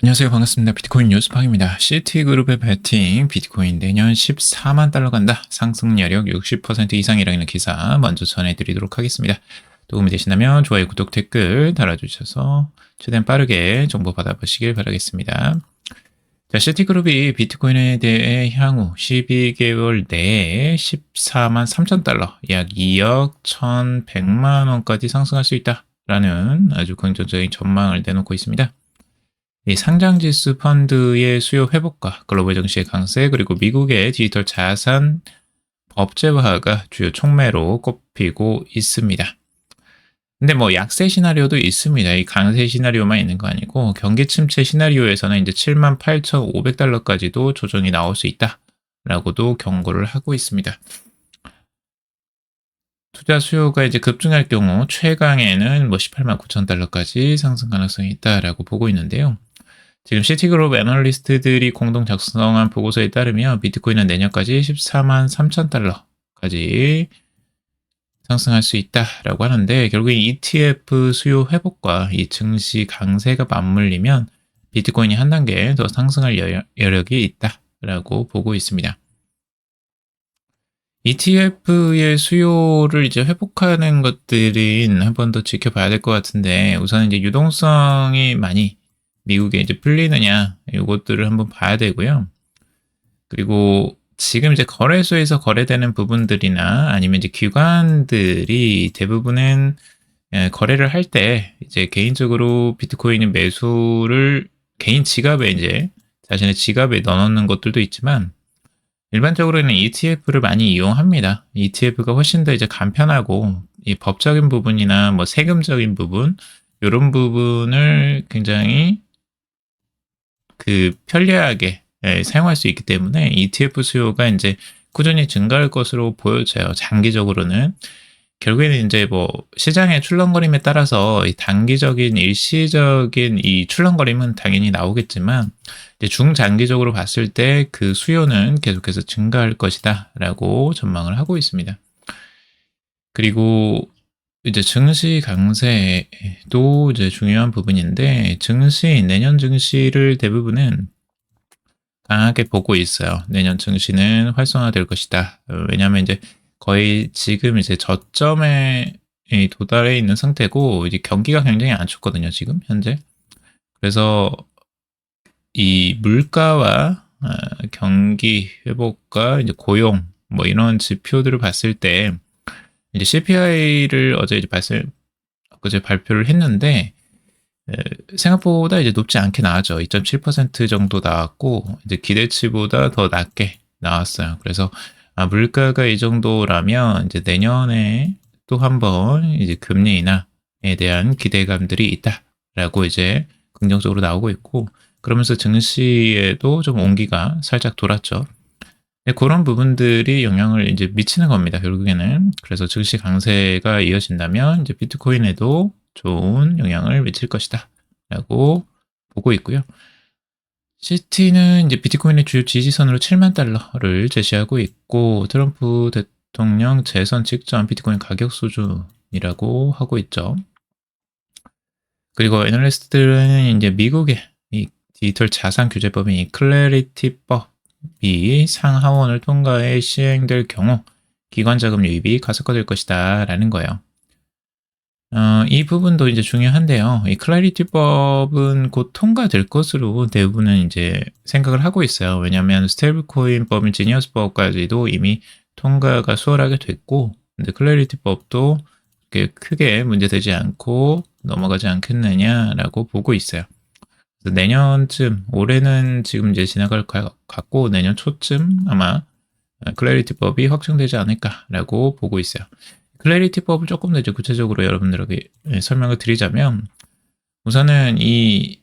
안녕하세요. 반갑습니다. 비트코인 뉴스팡입니다. 시티그룹의 베팅, 비트코인 내년 14만 달러 간다. 상승 여력 60% 이상이라는 기사 먼저 전해드리도록 하겠습니다. 도움이 되신다면 좋아요, 구독, 댓글 달아주셔서 최대한 빠르게 정보 받아보시길 바라겠습니다. 자, 시티그룹이 비트코인에 대해 향후 12개월 내에 14만 3천 달러, 약 2억 1,100만 원까지 상승할 수 있다라는 아주 긍정적인 전망을 내놓고 있습니다. 이 상장지수 펀드의 수요 회복과 글로벌 증시의 강세, 그리고 미국의 디지털 자산 법제화가 주요 촉매로 꼽히고 있습니다. 근데 뭐 약세 시나리오도 있습니다. 이 강세 시나리오만 있는 거 아니고 경기 침체 시나리오에서는 이제 78,500달러까지도 조정이 나올 수 있다라고도 경고를 하고 있습니다. 투자 수요가 이제 급증할 경우 최강에는 뭐 189,000달러까지 상승 가능성이 있다라고 보고 있는데요. 지금 시티그룹 애널리스트들이 공동 작성한 보고서에 따르면 비트코인은 내년까지 14만 3천 달러까지 상승할 수 있다라고 하는데, 결국 ETF 수요 회복과 이 증시 강세가 맞물리면 비트코인이 한 단계 더 상승할 여력이 있다라고 보고 있습니다. ETF의 수요를 이제 회복하는 것들은 한 번 더 지켜봐야 될 것 같은데, 우선 이제 유동성이 많이 미국에 이제 풀리느냐, 이것들을 한번 봐야 되고요. 그리고 지금 이제 거래소에서 거래되는 부분들이나 아니면 이제 기관들이 대부분은 거래를 할 때 이제 개인적으로 비트코인 매수를 개인 지갑에 이제 자신의 지갑에 넣어놓는 것들도 있지만, 일반적으로는 ETF를 많이 이용합니다. ETF가 훨씬 더 이제 간편하고 이 법적인 부분이나 뭐 세금적인 부분, 이런 부분을 굉장히 편리하게 사용할 수 있기 때문에 ETF 수요가 이제 꾸준히 증가할 것으로 보여져요. 장기적으로는. 결국에는 이제 뭐 시장의 출렁거림에 따라서 이 단기적인 일시적인 이 출렁거림은 당연히 나오겠지만, 이제 중장기적으로 봤을 때 그 수요는 계속해서 증가할 것이다라고 전망을 하고 있습니다. 그리고 이제 증시 강세도 이제 중요한 부분인데, 내년 증시를 대부분은 강하게 보고 있어요. 내년 증시는 활성화될 것이다. 왜냐하면 이제 거의 지금 이제 저점에 도달해 있는 상태고, 이제 경기가 굉장히 안 좋거든요, 지금 현재. 그래서 이 물가와 경기 회복과 이제 고용 뭐 이런 지표들을 봤을 때, 이제 CPI를 어제 발표를 했는데 생각보다 이제 높지 않게 나왔죠. 2.7% 정도 나왔고, 이제 기대치보다 더 낮게 나왔어요. 그래서 물가가 이 정도라면 이제 내년에 또 한번 이제 금리 인하에 대한 기대감들이 있다라고 이제 긍정적으로 나오고 있고, 그러면서 증시에도 좀 온기가 살짝 돌았죠. 그런 부분들이 영향을 이제 미치는 겁니다, 결국에는. 그래서 증시 강세가 이어진다면 이제 비트코인에도 좋은 영향을 미칠 것이다 라고 보고 있고요. 시티는 이제 비트코인의 주요 지지선으로 7만 달러를 제시하고 있고, 트럼프 대통령 재선 직전 비트코인 가격 수준이라고 하고 있죠. 그리고 애널리스트들은 이제 미국의 이 디지털 자산 규제법인 이 클래리티법이 상하원을 통과해 시행될 경우 기관 자금 유입이 가속화될 것이다 라는 거예요. 이 부분도 이제 중요한데요. 이 클래리티법은 곧 통과될 것으로 대부분은 이제 생각을 하고 있어요. 왜냐하면 스테이블코인 법인 지니어스법까지도 이미 통과가 수월하게 됐고, 근데 클래리티법도 크게 문제되지 않고 넘어가지 않겠느냐라고 보고 있어요. 그래서 내년쯤, 올해는 지금 이제 지나갈 것 같고, 내년 초쯤 아마 클래리티법이 확정되지 않을까라고 보고 있어요. 클래리티법을 조금 더 이제 구체적으로 여러분들에게 설명을 드리자면, 우선은 이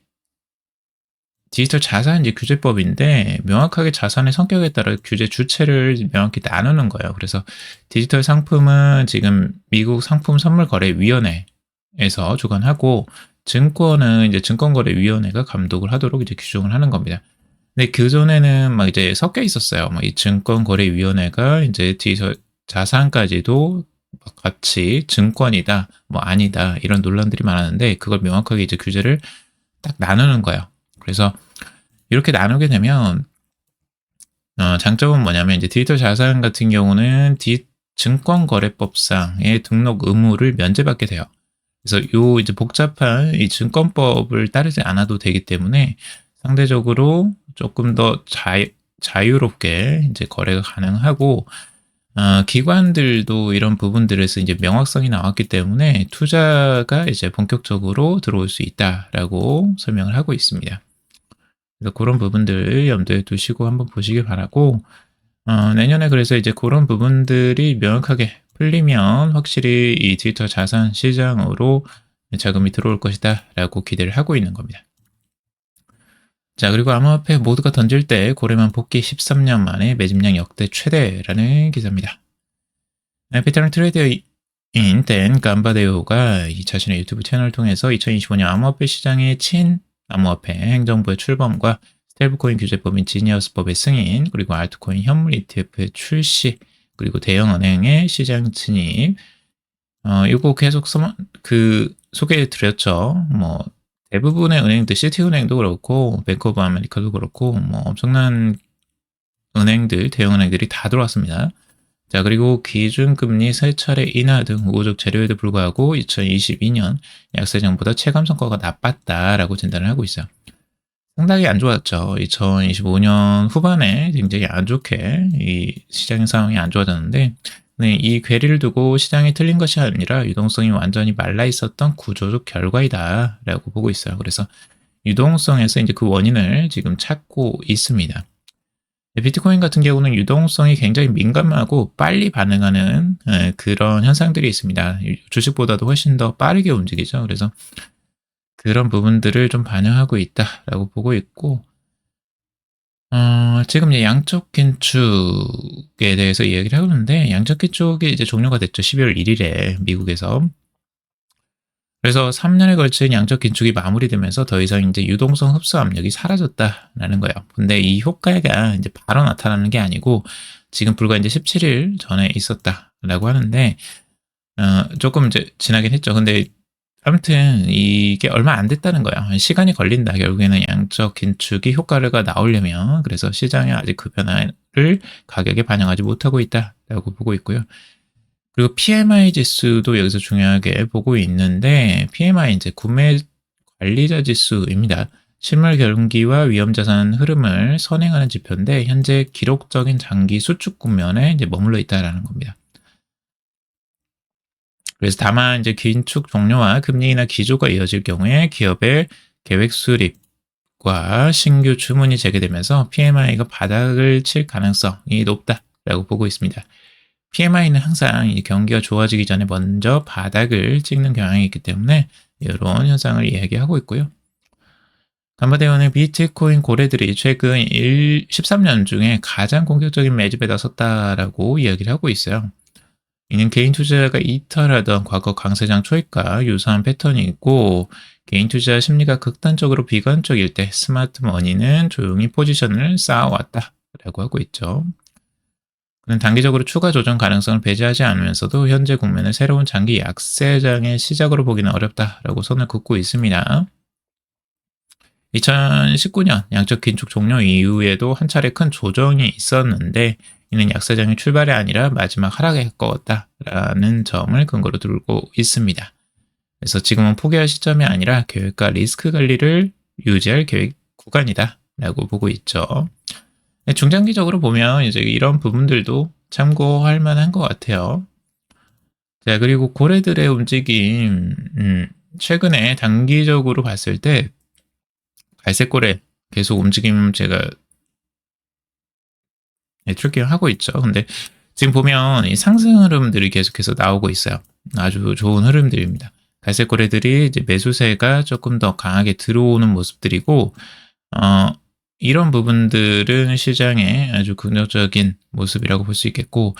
디지털 자산 이제 규제법인데, 명확하게 자산의 성격에 따라 규제 주체를 명확히 나누는 거예요. 그래서 디지털 상품은 지금 미국 상품 선물 거래 위원회에서 주관하고, 증권은 이제 증권거래위원회가 감독을 하도록 이제 규정을 하는 겁니다. 근데 그전에는 막 이제 섞여 있었어요. 이 증권거래위원회가 이제 디지털 자산까지도 같이 증권이다, 뭐 아니다, 이런 논란들이 많았는데, 그걸 명확하게 이제 규제를 딱 나누는 거예요. 그래서 이렇게 나누게 되면 장점은 뭐냐면 이제 디지털 자산 같은 경우는 증권거래법상의 등록 의무를 면제받게 돼요. 그래서 요 이제 복잡한 이 증권법을 따르지 않아도 되기 때문에 상대적으로 조금 더 자유롭게 이제 거래가 가능하고, 기관들도 이런 부분들에서 이제 명확성이 나왔기 때문에 투자가 이제 본격적으로 들어올 수 있다라고 설명을 하고 있습니다. 그래서 그런 부분들 염두에 두시고 한번 보시길 바라고, 내년에 그래서 이제 그런 부분들이 명확하게 풀리면 확실히 이 디지털 자산 시장으로 자금이 들어올 것이다 라고 기대를 하고 있는 겁니다. 자, 그리고 암호화폐 모두가 던질 때 고래만 복귀 13년 만에 매집량 역대 최대라는 기사입니다. 베테랑 트레이더인 댄 감바데오가 자신의 유튜브 채널을 통해서 2025년 암호화폐 시장의 암호화폐 행정부의 출범과 스테이블코인 규제법인 지니어스법의 승인, 그리고 알트코인 현물 ETF의 출시, 그리고 대형은행의 시장 진입, 이거 계속 소개해 드렸죠. 뭐 대부분의 은행들, 시티은행도 그렇고 뱅크 오브 아메리카도 그렇고 뭐 엄청난 은행들, 대형 은행들이 다 들어왔습니다. 자, 그리고 기준금리 3차례 인하 등 우호적 재료에도 불구하고 2022년 약세장보다 체감 성과가 나빴다라고 진단을 하고 있어요. 상당히 안 좋았죠. 2025년 후반에 굉장히 안 좋게 이 시장의 상황이 안 좋아졌는데, 네, 이 괴리를 두고 시장이 틀린 것이 아니라 유동성이 완전히 말라 있었던 구조적 결과이다라고 보고 있어요. 그래서 유동성에서 이제 그 원인을 지금 찾고 있습니다. 비트코인 같은 경우는 유동성이 굉장히 민감하고 빨리 반응하는 그런 현상들이 있습니다. 주식보다도 훨씬 더 빠르게 움직이죠. 그래서 그런 부분들을 좀 반영하고 있다라고 보고 있고, 지금 이제 양적 긴축에 대해서 이야기를 하고 있는데, 양적 긴축이 이제 종료가 됐죠. 12월 1일에 미국에서. 그래서 3년에 걸친 양적 긴축이 마무리되면서 더 이상 이제 유동성 흡수 압력이 사라졌다라는 거예요. 근데 이 효과가 이제 바로 나타나는 게 아니고 지금 불과 이제 17일 전에 있었다라고 하는데, 조금 이제 지나긴 했죠. 근데 아무튼 이게 얼마 안 됐다는 거예요. 시간이 걸린다. 결국에는 양적 긴축이 효과가 나오려면. 그래서 시장에 아직 그 변화를 가격에 반영하지 못하고 있다라고 보고 있고요. 그리고 PMI 지수도 여기서 중요하게 보고 있는데, PMI 이제 구매 관리자 지수입니다. 실물 경기와 위험자산 흐름을 선행하는 지표인데, 현재 기록적인 장기 수축 국면에 이제 머물러 있다라는 겁니다. 그래서 다만 이제 긴축 종료와 금리 인하 기조가 이어질 경우에 기업의 계획 수립과 신규 주문이 재개되면서 PMI가 바닥을 칠 가능성이 높다라고 보고 있습니다. PMI는 항상 이 경기가 좋아지기 전에 먼저 바닥을 찍는 경향이 있기 때문에 이런 현상을 이야기하고 있고요. 감바데오는 비트코인 고래들이 최근 13년 중에 가장 공격적인 매집에 나섰다라고 이야기를 하고 있어요. 이는 개인 투자자가 이탈하던 과거 강세장 초입과 유사한 패턴이 있고, 개인 투자 심리가 극단적으로 비관적일 때 스마트 머니는 조용히 포지션을 쌓아왔다라고 하고 있죠. 그는 단기적으로 추가 조정 가능성을 배제하지 않으면서도 현재 국면을 새로운 장기 약세장의 시작으로 보기는 어렵다라고 선을 긋고 있습니다. 2019년 양적 긴축 종료 이후에도 한 차례 큰 조정이 있었는데, 이는 약세장의 출발이 아니라 마지막 하락에 가까웠다라는 점을 근거로 들고 있습니다. 그래서 지금은 포기할 시점이 아니라 계획과 리스크 관리를 유지할 계획 구간이다라고 보고 있죠. 중장기적으로 보면 이제 이런 부분들도 참고할 만한 것 같아요. 자, 그리고 고래들의 움직임, 최근에 단기적으로 봤을 때 갈색 고래 계속 움직임 제가 트래킹하고 있죠. 근데 지금 보면 이 상승 흐름들이 계속해서 나오고 있어요. 아주 좋은 흐름들입니다. 갈색 고래들이 이제 매수세가 조금 더 강하게 들어오는 모습들이고, 이런 부분들은 시장의 아주 긍정적인 모습이라고 볼 수 있겠고,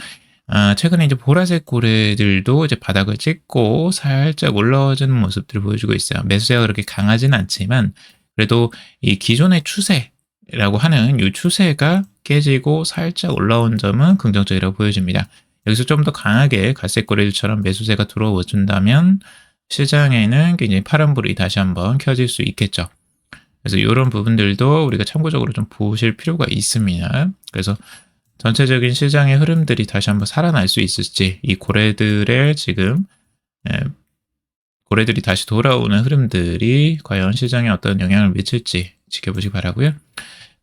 최근에 이제 보라색 고래들도 이제 바닥을 찍고 살짝 올라와주는 모습들을 보여주고 있어요. 매수세가 그렇게 강하진 않지만, 그래도 이 기존의 추세라고 하는 이 추세가 깨지고 살짝 올라온 점은 긍정적이라고 보여집니다. 여기서 좀 더 강하게 갈색 고래들처럼 매수세가 들어와 준다면 시장에는 굉장히 파란불이 다시 한번 켜질 수 있겠죠. 그래서 이런 부분들도 우리가 참고적으로 좀 보실 필요가 있습니다. 그래서 전체적인 시장의 흐름들이 다시 한번 살아날 수 있을지, 이 고래들의 지금 고래들이 다시 돌아오는 흐름들이 과연 시장에 어떤 영향을 미칠지 지켜보시기 바라고요.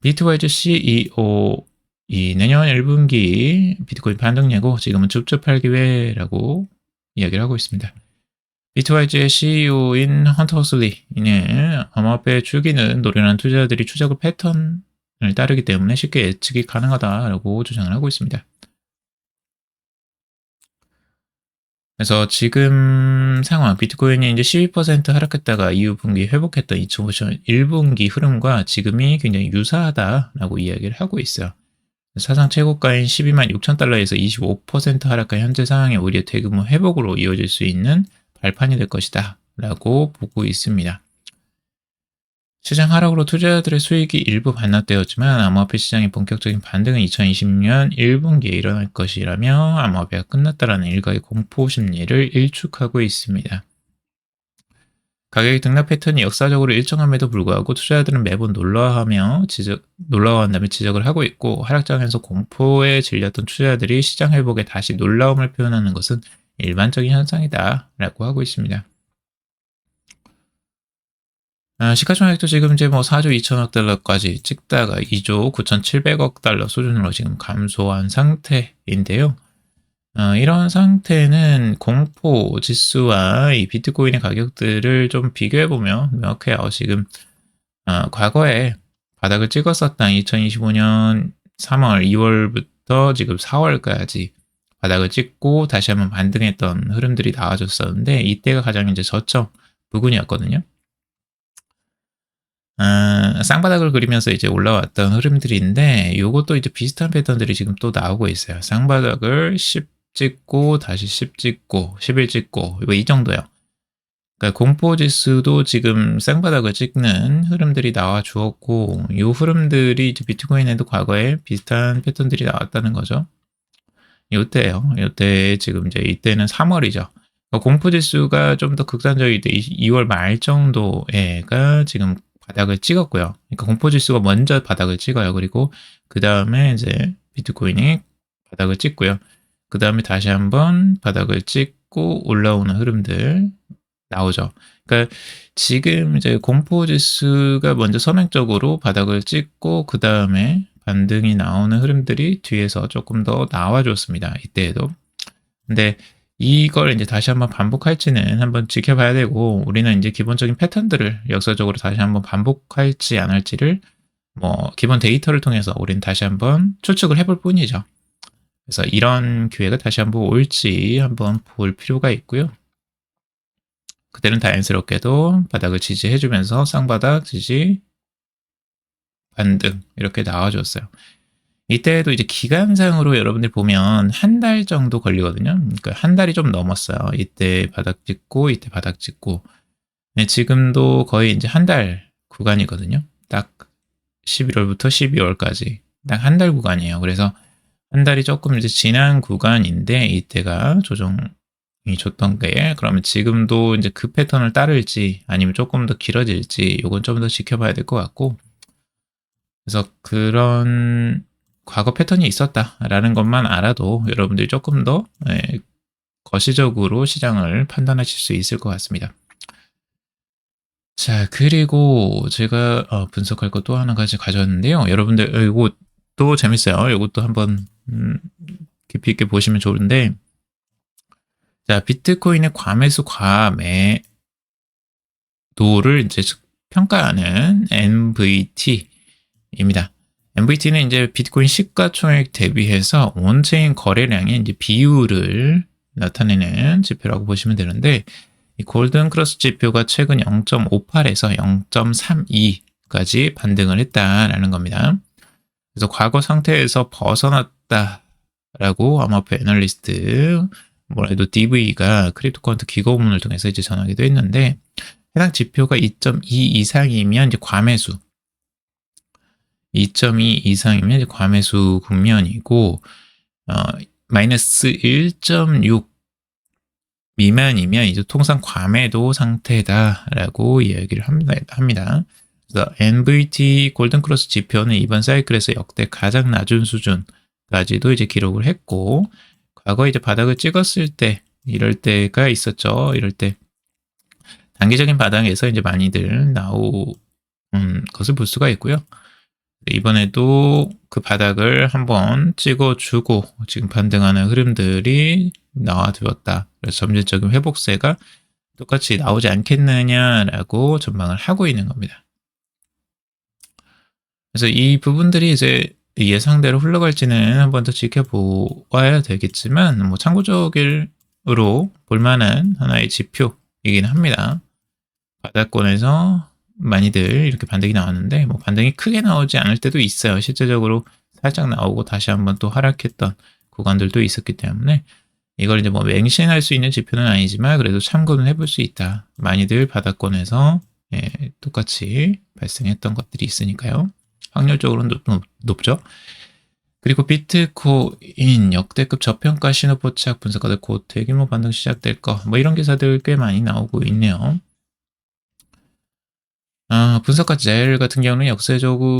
비트와이즈 CEO 이 내년 1분기 비트코인 반등 예고 지금은 줍줍할 기회라고 이야기를 하고 있습니다. 비트와이즈의 CEO인 헌터 허슬리는 암호화폐 주기는 노련한 투자자들이 추적 패턴을 따르기 때문에 쉽게 예측이 가능하다라고 주장을 하고 있습니다. 그래서 지금 상황, 비트코인이 이제 12% 하락했다가 이후 분기 회복했던 2050년 1분기 흐름과 지금이 굉장히 유사하다라고 이야기를 하고 있어요. 사상 최고가인 12만 6천 달러에서 25% 하락한 현재 상황이 오히려 대규모 회복으로 이어질 수 있는 발판이 될 것이다 라고 보고 있습니다. 시장 하락으로 투자자들의 수익이 일부 반납되었지만 암호화폐 시장의 본격적인 반등은 2020년 1분기에 일어날 것이라며 암호화폐가 끝났다라는 일각의 공포 심리를 일축하고 있습니다. 가격의 등락 패턴이 역사적으로 일정함에도 불구하고 투자자들은 매번 놀라워한다며 지적을 하고 있고, 하락장에서 공포에 질렸던 투자자들이 시장 회복에 다시 놀라움을 표현하는 것은 일반적인 현상이다 라고 하고 있습니다. 시가총액도 지금 이제 4조 2천억 달러까지 찍다가 2조 9,700억 달러 수준으로 지금 감소한 상태인데요. 이런 상태는 공포 지수와 이 비트코인의 가격들을 좀 비교해보면 명확해요. 지금 과거에 바닥을 찍었었던 2025년 3월, 2월부터 지금 4월까지 바닥을 찍고 다시 한번 반등했던 흐름들이 나와줬었는데, 이때가 가장 이제 저점 부근이었거든요. 쌍바닥을 그리면서 이제 올라왔던 흐름들인데, 이것도 이제 비슷한 패턴들이 지금 또 나오고 있어요. 쌍바닥을 10 찍고 다시 10 찍고 11 찍고 이 정도요. 그러니까 공포지수도 지금 쌍바닥을 찍는 흐름들이 나와 주었고, 이 흐름들이 이제 비트코인에도 과거에 비슷한 패턴들이 나왔다는 거죠. 요때예요. 요때 지금 이제 이때는 3월이죠. 공포지수가 좀 더 극단적일 때 2월 말 정도에가 지금 바닥을 찍었고요. 그러니까 공포지수가 먼저 바닥을 찍어요. 그리고 그 다음에 이제 비트코인이 바닥을 찍고요. 그 다음에 다시 한번 바닥을 찍고 올라오는 흐름들 나오죠. 그러니까 지금 이제 공포지수가 먼저 선행적으로 바닥을 찍고 그 다음에 반등이 나오는 흐름들이 뒤에서 조금 더 나와줬습니다. 이때에도. 근데 이걸 이제 다시 한번 반복할지는 한번 지켜봐야 되고, 우리는 이제 기본적인 패턴들을 역사적으로 다시 한번 반복할지 안 할지를 기본 데이터를 통해서 우리는 다시 한번 추측을 해볼 뿐이죠. 그래서 이런 기회가 다시 한번 올지 한번 볼 필요가 있고요. 그때는 자연스럽게도 바닥을 지지해주면서 쌍바닥 지지 반등 이렇게 나와줬어요. 이때도 이제 기간상으로 여러분들 보면 한 달 정도 걸리거든요. 그러니까 한 달이 좀 넘었어요. 이때 바닥 찍고 이때 바닥 찍고. 네, 지금도 거의 이제 한 달 구간이거든요. 딱 11월부터 12월까지 딱 한 달 구간이에요. 그래서 한 달이 조금 이제 지난 구간인데, 이때가 조정이 줬던 게, 그러면 지금도 이제 그 패턴을 따를지 아니면 조금 더 길어질지 이건 좀 더 지켜봐야 될 것 같고, 그래서 그런 과거 패턴이 있었다라는 것만 알아도 여러분들이 조금 더 거시적으로 시장을 판단하실 수 있을 것 같습니다. 자, 그리고 제가 분석할 것 또 하나 가져왔는데요. 여러분들 이것도 재밌어요. 이것도 한번 깊이 있게 보시면 좋은데, 자, 비트코인의 과매수 과매도를 이제 평가하는 MVT입니다. MVT는 이제 비트코인 시가총액 대비해서 온체인 거래량의 이제 비율을 나타내는 지표라고 보시면 되는데, 이 골든 크로스 지표가 최근 0.58에서 0.32까지 반등을 했다라는 겁니다. 그래서 과거 상태에서 벗어났다라고 암호화폐 애널리스트 뭐래도 DV가 크립토커런트 기고문을 통해서 이제 전하기도 했는데, 해당 지표가 2.2 이상이면 이제 과매수, 2.2 이상이면 이제 과매수 국면이고, 마이너스 1.6 미만이면 이제 통상 과매도 상태다라고 이야기를 합니다. 그래서 NVT 골든크로스 지표는 이번 사이클에서 역대 가장 낮은 수준까지도 이제 기록을 했고, 과거 이제 바닥을 찍었을 때 이럴 때가 있었죠. 이럴 때 단기적인 바닥에서 이제 많이들 나온 것을 볼 수가 있고요. 이번에도 그 바닥을 한번 찍어주고 지금 반등하는 흐름들이 나와주었다. 그래서 점진적인 회복세가 똑같이 나오지 않겠느냐라고 전망을 하고 있는 겁니다. 그래서 이 부분들이 이제 예상대로 흘러갈지는 한 번 더 지켜보아야 되겠지만, 뭐 참고적으로 볼만한 하나의 지표이긴 합니다. 바닥권에서 많이들 이렇게 반등이 나왔는데, 뭐 반등이 크게 나오지 않을 때도 있어요. 실제적으로 살짝 나오고 다시 한번 또 하락했던 구간들도 있었기 때문에, 이걸 이제 뭐 맹신할 수 있는 지표는 아니지만 그래도 참고는 해볼 수 있다. 많이들 바닥권에서 똑같이 발생했던 것들이 있으니까요. 확률적으로는 높죠. 그리고 비트코인 역대급 저평가 신호 포착 분석가들 곧 대규모 반등 시작될 거, 뭐 이런 기사들 꽤 많이 나오고 있네요. 분석가 젤 같은 경우는 역사적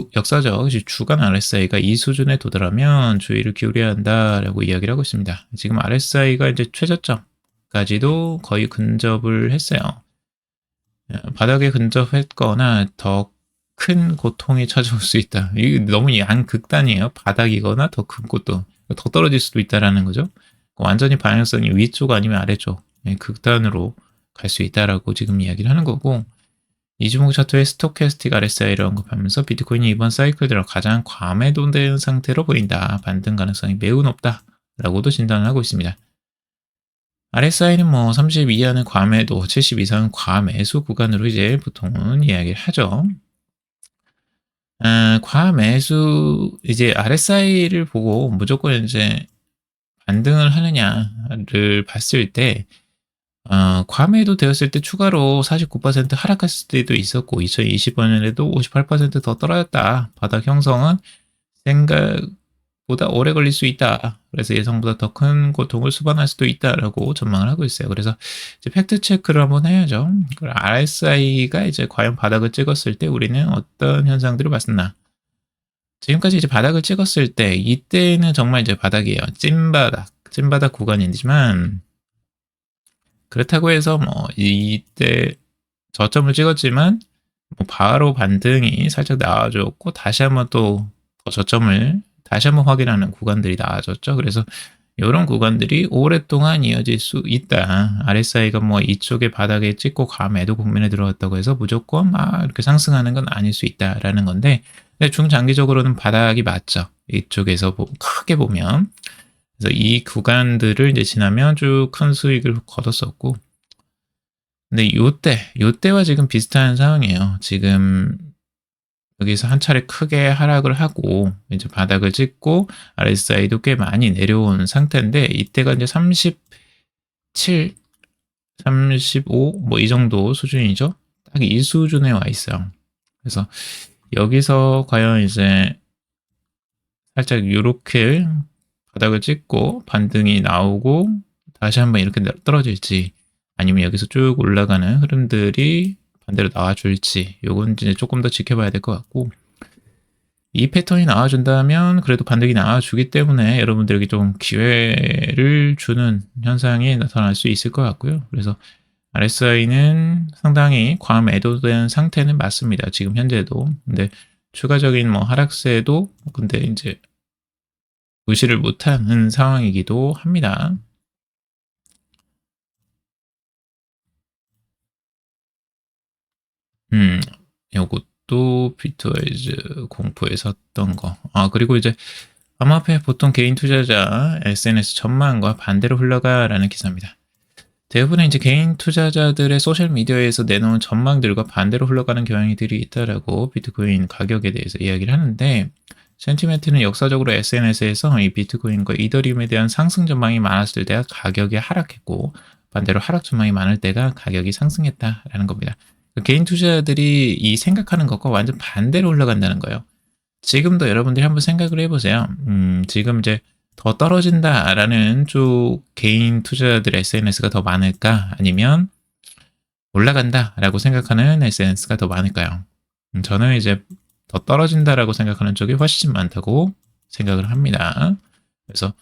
주간 RSI가 이 수준에 도달하면 주의를 기울여야 한다라고 이야기를 하고 있습니다. 지금 RSI가 이제 최저점까지도 거의 근접을 했어요. 바닥에 근접했거나 더 큰 고통이 찾아올 수 있다. 이게 너무 양극단이에요. 바닥이거나 더 큰 고통, 더 떨어질 수도 있다라는 거죠. 완전히 방향성이 위쪽 아니면 아래쪽 극단으로 갈 수 있다라고 지금 이야기를 하는 거고, 이주목 차트의 스토캐스틱 RSI를 언급하면서 비트코인이 이번 사이클 들어 가장 과매도된 상태로 보인다. 반등 가능성이 매우 높다라고도 진단을 하고 있습니다. RSI는 뭐 30 이하는 과매도, 70 이상은 과매수 구간으로 이제 보통은 이야기를 하죠. 과매수, 이제 RSI를 보고 무조건 이제 반등을 하느냐를 봤을 때, 과매도 되었을 때 추가로 49% 하락했을 때도 있었고, 2020년에도 58% 더 떨어졌다. 바닥 형성은 생각보다 오래 걸릴 수 있다. 그래서 예상보다 더 큰 고통을 수반할 수도 있다라고 전망을 하고 있어요. 그래서 이제 팩트 체크를 한번 해야죠. RSI가 이제 과연 바닥을 찍었을 때 우리는 어떤 현상들을 봤었나? 지금까지 이제 바닥을 찍었을 때, 이때는 정말 이제 바닥이에요. 찐바닥 구간이지만, 그렇다고 해서 뭐 이때 저점을 찍었지만 뭐 바로 반등이 살짝 나와줬고, 다시 한번 또 저점을 다시 한번 확인하는 구간들이 나와줬죠. 그래서 이런 구간들이 오랫동안 이어질 수 있다. RSI가 뭐 이쪽에 바닥에 찍고 과매도 국면에 들어왔다고 해서 무조건 막 이렇게 상승하는 건 아닐 수 있다라는 건데, 중장기적으로는 바닥이 맞죠. 이쪽에서 크게 보면. 그래서 이 구간들을 이제 지나면 쭉 큰 수익을 거뒀었고, 근데 요때와 지금 비슷한 상황이에요. 지금 여기서 한 차례 크게 하락을 하고 이제 바닥을 찍고 RSI도 꽤 많이 내려온 상태인데, 이때가 이제 37, 35 뭐 이 정도 수준이죠. 딱 이 수준에 와 있어요. 그래서 여기서 과연 이제 살짝 요렇게 바닥을 찍고 반등이 나오고 다시 한번 이렇게 떨어질지, 아니면 여기서 쭉 올라가는 흐름들이 반대로 나와줄지, 요건 이제 조금 더 지켜봐야 될 것 같고, 이 패턴이 나와준다면 그래도 반등이 나와주기 때문에 여러분들에게 좀 기회를 주는 현상이 나타날 수 있을 것 같고요. 그래서 RSI는 상당히 과매도된 상태는 맞습니다. 지금 현재도. 근데 추가적인 뭐 하락세도 근데 이제 무시를 못하는 상황이기도 합니다. 요것도 비트와이즈 공포에 섰던 거. 그리고 이제 암호화폐 보통 개인 투자자 SNS 전망과 반대로 흘러가라는 기사입니다. 대부분의 이제 개인 투자자들의 소셜 미디어에서 내놓은 전망들과 반대로 흘러가는 경향들이 있다라고 비트코인 가격에 대해서 이야기를 하는데, 센티멘트는 역사적으로 SNS에서 이 비트코인과 이더리움에 대한 상승 전망이 많았을 때가 가격이 하락했고, 반대로 하락 전망이 많을 때가 가격이 상승했다라는 겁니다. 개인 투자자들이 이 생각하는 것과 완전 반대로 흘러간다는 거예요. 지금도 여러분들이 한번 생각을 해보세요. 지금 이제 더 떨어진다라는 쪽 개인 투자자들의 SNS가 더 많을까? 아니면 올라간다라고 생각하는 SNS가 더 많을까요? 저는 이제 더 떨어진다라고 생각하는 쪽이 훨씬 많다고 생각을 합니다. 그래서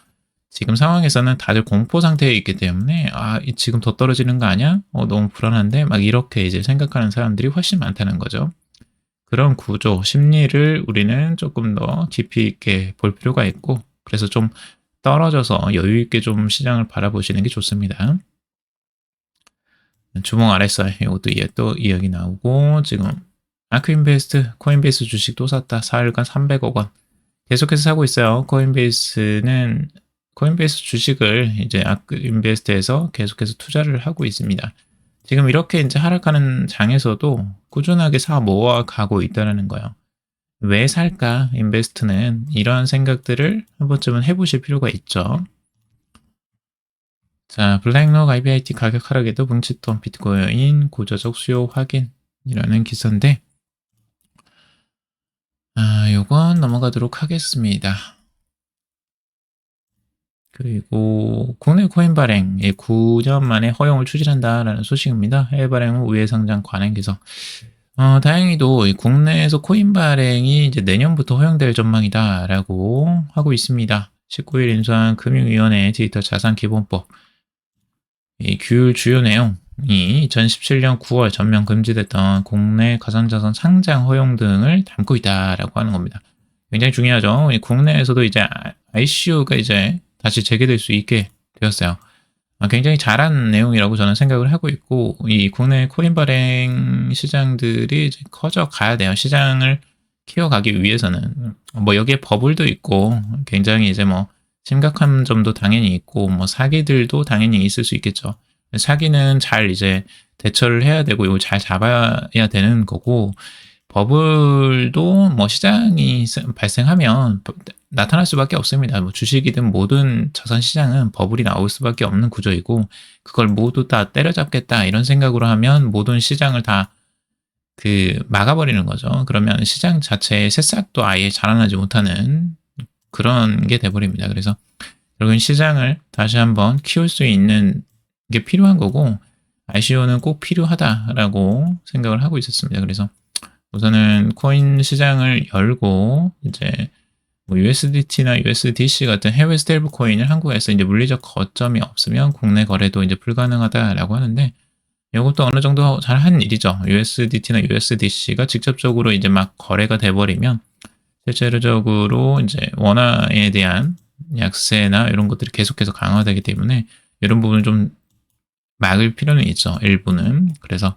지금 상황에서는 다들 공포 상태에 있기 때문에 지금 더 떨어지는 거 아니야? 너무 불안한데? 막 이렇게 이제 생각하는 사람들이 훨씬 많다는 거죠. 그런 구조, 심리를 우리는 조금 더 깊이 있게 볼 필요가 있고, 그래서 좀 떨어져서 여유 있게 좀 시장을 바라보시는 게 좋습니다. 주봉 RSI 이것도 또 이야기 나오고, 지금 아크인베스트 코인베이스 주식 또 샀다. 4일간 300억 원 계속해서 사고 있어요. 코인베이스 주식을 이제 아크인베스트에서 계속해서 투자를 하고 있습니다. 지금 이렇게 이제 하락하는 장에서도 꾸준하게 사 모아 가고 있다는 거예요. 왜 살까? 인베스트는 이런 생각들을 한 번쯤은 해보실 필요가 있죠. 자, 블랙록 IBIT 가격 하락에도 뭉칫돈 비트코인 고저적 수요 확인이라는 기사인데, 요건 넘어가도록 하겠습니다. 그리고 국내 코인 발행 9년 만에 허용을 추진한다라는 소식입니다. 해외 발행 후 우회 상장 관행 개선. 다행히도 국내에서 코인 발행이 이제 내년부터 허용될 전망이다라고 하고 있습니다. 19일 인수한 금융위원회 디지털 자산 기본법 이 규율 주요 내용이 2017년 9월 전면 금지됐던 국내 가상자산 상장 허용 등을 담고 있다라고 하는 겁니다. 굉장히 중요하죠. 국내에서도 이제 ICO가 이제 다시 재개될 수 있게 되었어요. 굉장히 잘한 내용이라고 저는 생각을 하고 있고, 이 국내 코인 발행 시장들이 이제 커져 가야 돼요. 시장을 키워가기 위해서는. 여기에 버블도 있고, 굉장히 이제 심각한 점도 당연히 있고, 사기들도 당연히 있을 수 있겠죠. 사기는 잘 이제 대처를 해야 되고, 이거 잘 잡아야 되는 거고, 버블도 시장이 발생하면 나타날 수밖에 없습니다. 주식이든 모든 자산 시장은 버블이 나올 수밖에 없는 구조이고, 그걸 모두 다 때려잡겠다 이런 생각으로 하면 모든 시장을 다 막아버리는 거죠. 그러면 시장 자체의 새싹도 아예 자라나지 못하는 그런 게 돼버립니다. 그래서 결국은 시장을 다시 한번 키울 수 있는 게 필요한 거고, ICO는 꼭 필요하다라고 생각을 하고 있었습니다. 그래서 우선은 코인 시장을 열고 이제 USDT나 USDC 같은 해외 스테이블 코인을 한국에서 이제 물리적 거점이 없으면 국내 거래도 이제 불가능하다라고 하는데, 이것도 어느 정도 잘한 일이죠. USDT나 USDC가 직접적으로 이제 막 거래가 돼버리면 실제적으로 이제 원화에 대한 약세나 이런 것들이 계속해서 강화되기 때문에 이런 부분을 좀 막을 필요는 있죠. 일부는. 그래서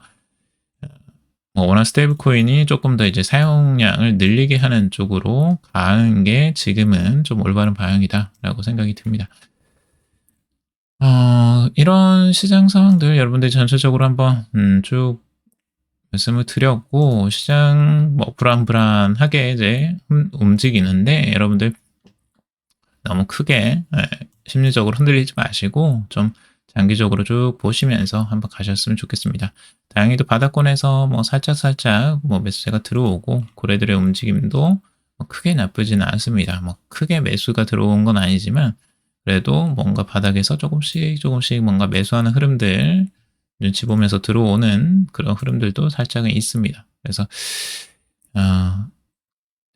원화 스테이블 코인이 조금 더 이제 사용량을 늘리게 하는 쪽으로 가는 게 지금은 좀 올바른 방향이다라고 생각이 듭니다. 이런 시장 상황들 여러분들이 전체적으로 한번 쭉 말씀을 드렸고, 시장 불안불안하게 이제 움직이는데 여러분들 너무 크게 심리적으로 흔들리지 마시고 좀 장기적으로 쭉 보시면서 한번 가셨으면 좋겠습니다. 다행히도 바닥권에서 살짝 매수세가 들어오고, 고래들의 움직임도 크게 나쁘지는 않습니다. 크게 매수가 들어온 건 아니지만 그래도 뭔가 바닥에서 조금씩 뭔가 매수하는 흐름들 눈치 보면서 들어오는 그런 흐름들도 살짝은 있습니다. 그래서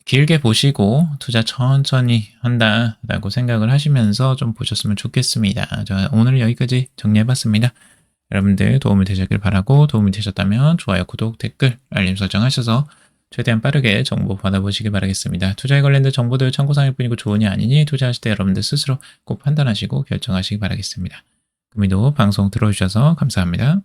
길게 보시고 투자 천천히 한다라고 생각을 하시면서 좀 보셨으면 좋겠습니다. 자, 오늘 여기까지 정리해봤습니다. 여러분들 도움이 되셨길 바라고, 도움이 되셨다면 좋아요, 구독, 댓글, 알림 설정하셔서 최대한 빠르게 정보 받아보시기 바라겠습니다. 투자에 관련된 정보들 참고사항일 뿐이고 조언이 아니니 투자하실 때 여러분들 스스로 꼭 판단하시고 결정하시기 바라겠습니다. 금일도 방송 들어주셔서 감사합니다.